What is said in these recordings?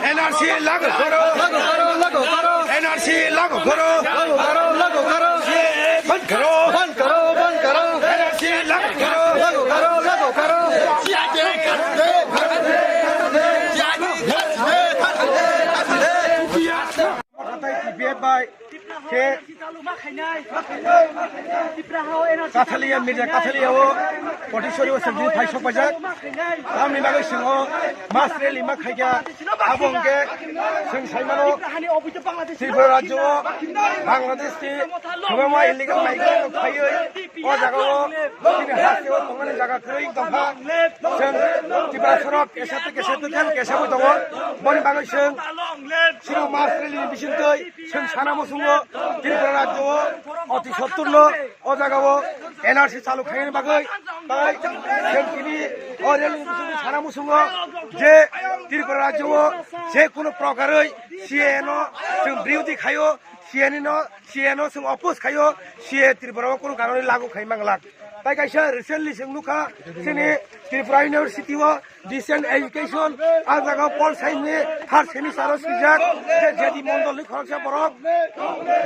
NRC लागू करो NRC लागू करो बंद करो एनआरसी लागू करो Katalia media Katalia Potisori was a good high shop back. Family magazine Mastrelli Makaya Abonge Simano Sibarajo Bangladesh Kama illegal migrant of Fire Ozago Hasio Jaga Kring Tibasorok Esatikan Kesato Bonnie Bagation Sino Mastrelli Bishintoi Sana Musungo Tilbarajo Oti Soturno Ozagawa NRC চালু খাইয়ের বাগৈ তাই সেমকিনি অরেলি সারা মুসুঙ্গ যে ত্রিপুরা রাজ্য যে কোনো প্রকারই CNO जों বিরোধী খাইও সিএনও जों অপোজ খাইও সিএ ত্রিপুরা কোনো কারণে লাগু খাই মাংলাক তাই কাইসা রিসেন্টলি जों नुखा जोंनि ত্রিপুরা ইউনিভার্সিটিও ডিসেন্ট এডুকেশন আর জায়গা পল সাইন্সनि थार्ड सेमिस्टाराव सिजाक जे जेदि मण्डलनि खरसा बरक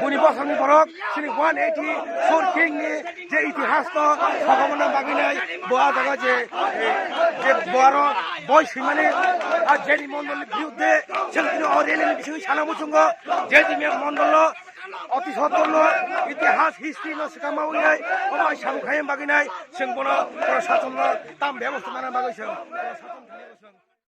बुनि बसरनि बरक जोंनि 184 किंनि जे इतिहास तो भगवान बागिनाय बोआ जागा जे बोआर बय सैमानि आ जेदि मण्डलनि बिरुद्धे जोंनि अरेलिनि बिसय सानामुसुंग जेदि मे मण्डल অতি সত্তর ইতিহাস হিস্ট্রি শিকামাউই অমাই সামুখাইম বাগিনাই जों বড় শাসন তাম ব্যবস্থা বাগাইছেন